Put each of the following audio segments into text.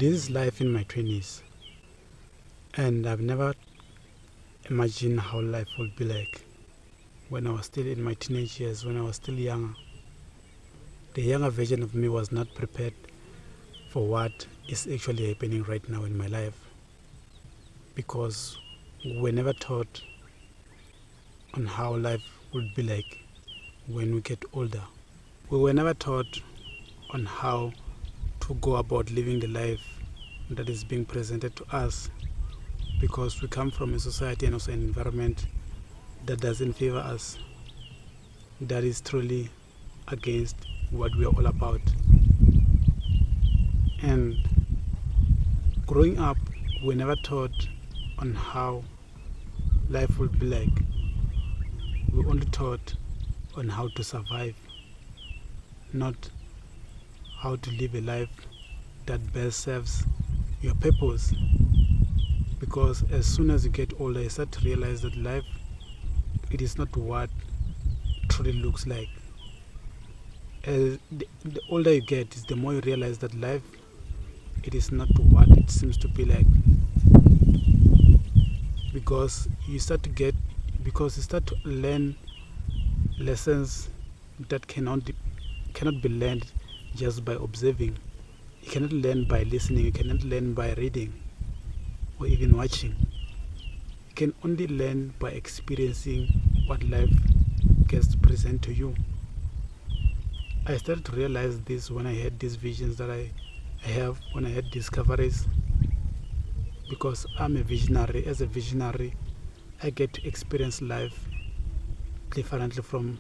This is life in my 20s, and I've never imagined how life would be like when I was still in my teenage years, when I was still younger. The younger version of me was not prepared for what is actually happening right now in my life, because we were never taught on how life would be like when we get older. We were never taught on how to go about living the life that is being presented to us, because we come from a society and also an environment that doesn't favor us, that is truly against what we are all about. And growing up, we never taught on how life would be like. We only taught on how to survive, not how to live a life that best serves your purpose. Because as soon as you get older, you start to realize that life, it is not what it truly looks like. As the older you get, is the more you realize that life, it is not what it seems to be like. Because you start to learn lessons that cannot be learned just by observing. You cannot learn by listening, you cannot learn by reading or even watching. You can only learn by experiencing what life gets to present to you. I started to realize this when I had these visions that I have, when I had discoveries, because I'm a visionary. As a visionary, I get to experience life differently from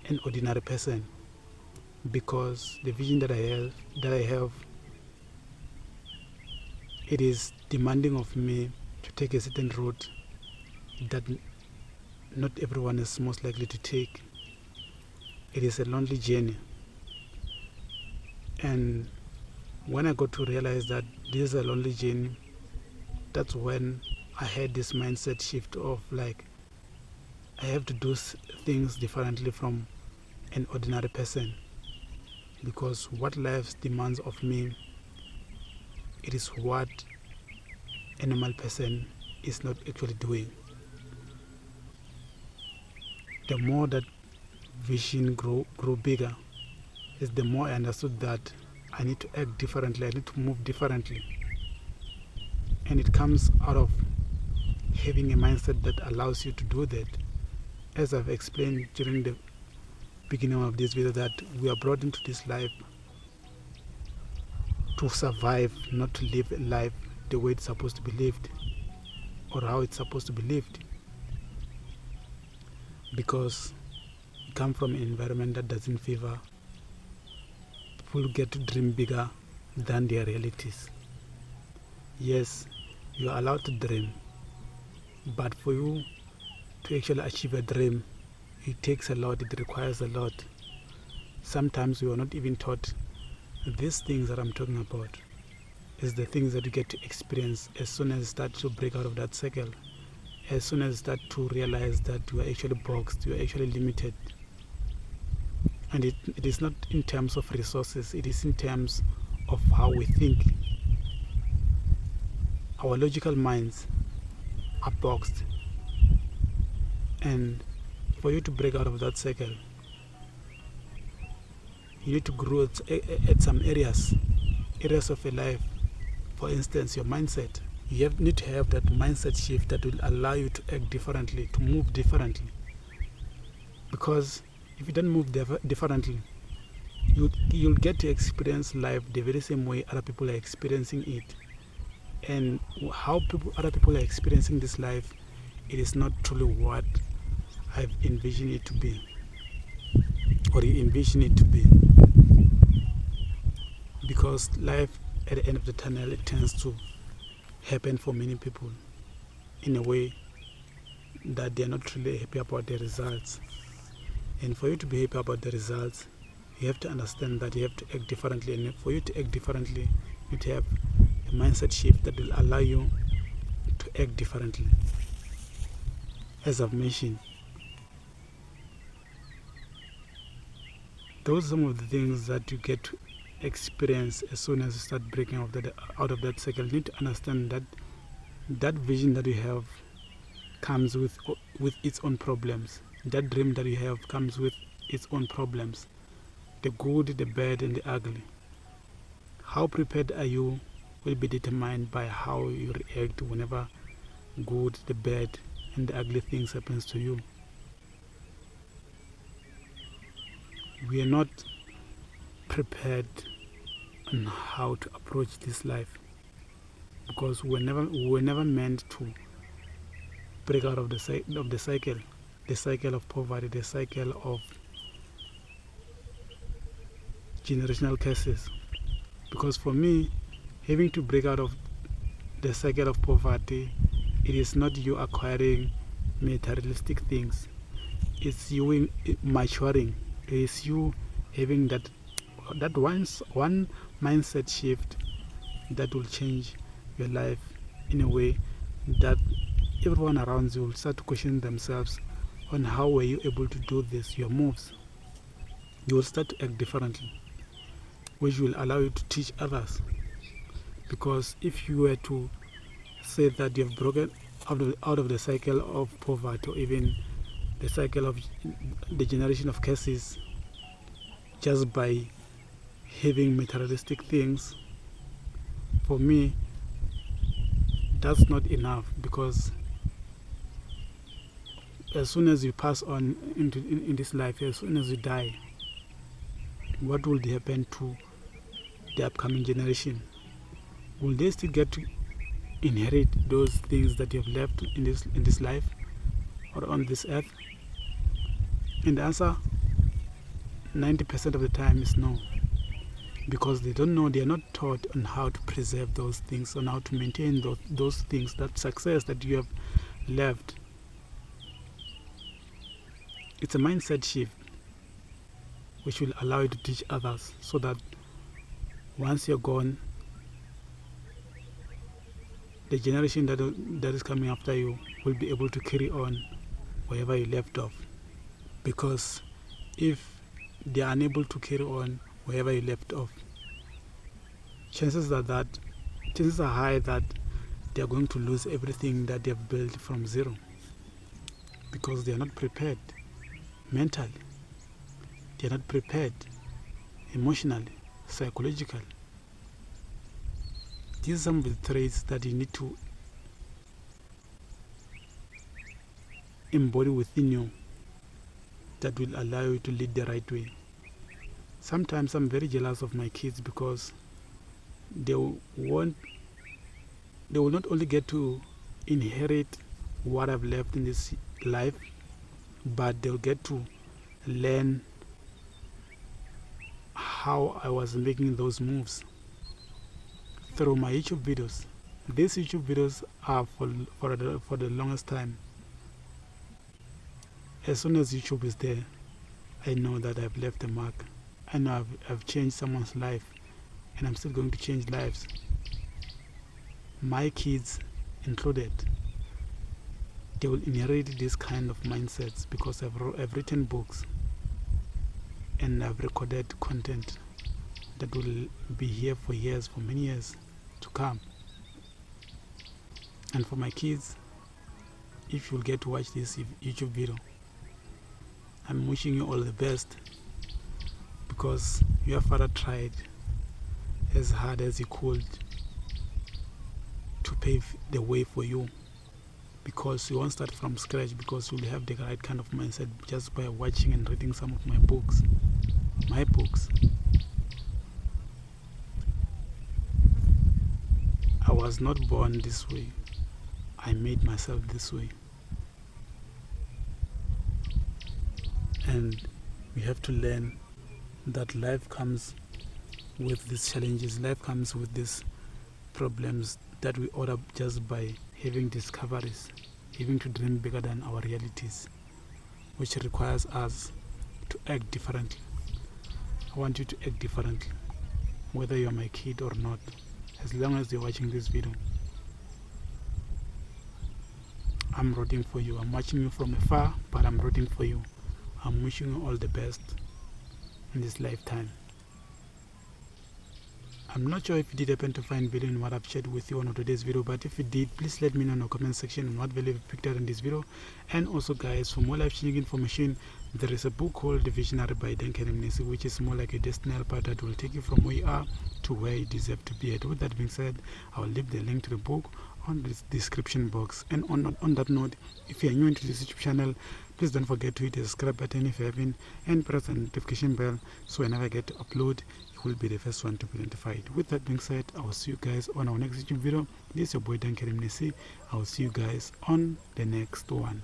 an ordinary person, because the vision that I have, it is demanding of me to take a certain route that not everyone is most likely to take. It is a lonely journey. And when I got to realize that this is a lonely journey, that's when I had this mindset shift of like, I have to do things differently from an ordinary person, because what life demands of me, it is what a normal person is not actually doing. The more that vision grew bigger, is the more I understood that I need to act differently, I need to move differently. And it comes out of having a mindset that allows you to do that. As I've explained during the beginning of this video, that we are brought into this life to survive, not to live a life the way it's supposed to be lived or how it's supposed to be lived. Because we come from an environment that doesn't favor people who get to dream bigger than their realities. Yes, you are allowed to dream, but for you to actually achieve a dream, it takes a lot, it requires a lot. Sometimes we are not even taught these things that I'm talking about is the things that you get to experience as soon as you start to break out of that cycle, as soon as you start to realize that you are actually boxed, you are actually limited. And it is not in terms of resources, it is in terms of how we think. Our logical minds are boxed, and for you to break out of that cycle, you need to grow at some areas of your life. For instance, your mindset. You need to have that mindset shift that will allow you to act differently, to move differently. Because if you don't move differently, you'll get to experience life the very same way other people are experiencing it. And how other people are experiencing this life, it is not truly what I've envisioned it to be, or you envision it to be. Because life at the end of the tunnel, it tends to happen for many people in a way that they're not really happy about the results. And for you to be happy about the results, you have to understand that you have to act differently. And for you to act differently, you need to have a mindset shift that will allow you to act differently. As I've mentioned, those are some of the things that you get to experience as soon as you start breaking out of that cycle. You need to understand that that vision that you have comes with its own problems. That dream that you have comes with its own problems. The good, the bad, and the ugly. How prepared are you will be determined by how you react whenever good, the bad, and the ugly things happens to you. We are not prepared on how to approach this life because we were never meant to break out of the cycle of poverty, the cycle of generational curses. Because for me, having to break out of the cycle of poverty, it is not you acquiring materialistic things. It's you maturing. It is you having that one mindset shift that will change your life in a way that everyone around you will start to question themselves on how were you able to do this, your moves. You will start to act differently, which will allow you to teach others. Because if you were to say that you have broken out of the cycle of poverty or even the cycle of the generation of curses just by having materialistic things, for me that's not enough, because as soon as you pass on in this life, as soon as you die, what will happen to the upcoming generation? Will they still get to inherit those things that you have left in this life or on this earth? And the answer 90% of the time is no, because they don't know, they are not taught on how to preserve those things, on how to maintain those things, that success that you have left. It's a mindset shift which will allow you to teach others, so that once you're gone, the generation that is coming after you will be able to carry on wherever you left off. Because if they are unable to carry on wherever you left off, chances are high that they are going to lose everything that they have built from zero, because they are not prepared mentally, they are not prepared emotionally, psychologically. These are some of the traits that you need to embody within you that will allow you to lead the right way. Sometimes I'm very jealous of my kids, because they will not only get to inherit what I've left in this life, but they'll get to learn how I was making those moves through my YouTube videos. These YouTube videos are for the longest time. As soon as YouTube is there, I know that I've left a mark. I know I've changed someone's life, and I'm still going to change lives. My kids included, they will inherit this kind of mindsets, because I've written books and I've recorded content that will be here for years, for many years to come. And for my kids, if you'll get to watch this YouTube video, I'm wishing you all the best, because your father tried as hard as he could to pave the way for you, because you won't start from scratch, because you'll have the right kind of mindset just by watching and reading some of my books. I was not born this way. I made myself this way. And we have to learn that life comes with these challenges, life comes with these problems that we order just by having discoveries, having to dream bigger than our realities, which requires us to act differently. I want you to act differently, whether you're my kid or not. As long as you're watching this video, I'm rooting for you. I'm watching you from afar, but I'm rooting for you. I'm wishing you all the best in this lifetime. I'm not sure if you did happen to find value in what I've shared with you on today's video, but if you did, please let me know in the comment section on what value you picked out in this video. And also guys, for more life-changing information, there is a book called The Visionary by Duncan Nisi, which is more like a destiny helper that will take you from where you are to where you deserve to be at. With that being said, I'll leave the link to the book on the description box. And on that note, if you are new into this YouTube channel, please don't forget to hit the subscribe button if you haven't, and press the notification bell so whenever I get to upload, you will be the first one to be notified. With that being said, I will see you guys on our next YouTube video. This is your boy Dan Kerim Nisi. I will see you guys on the next one.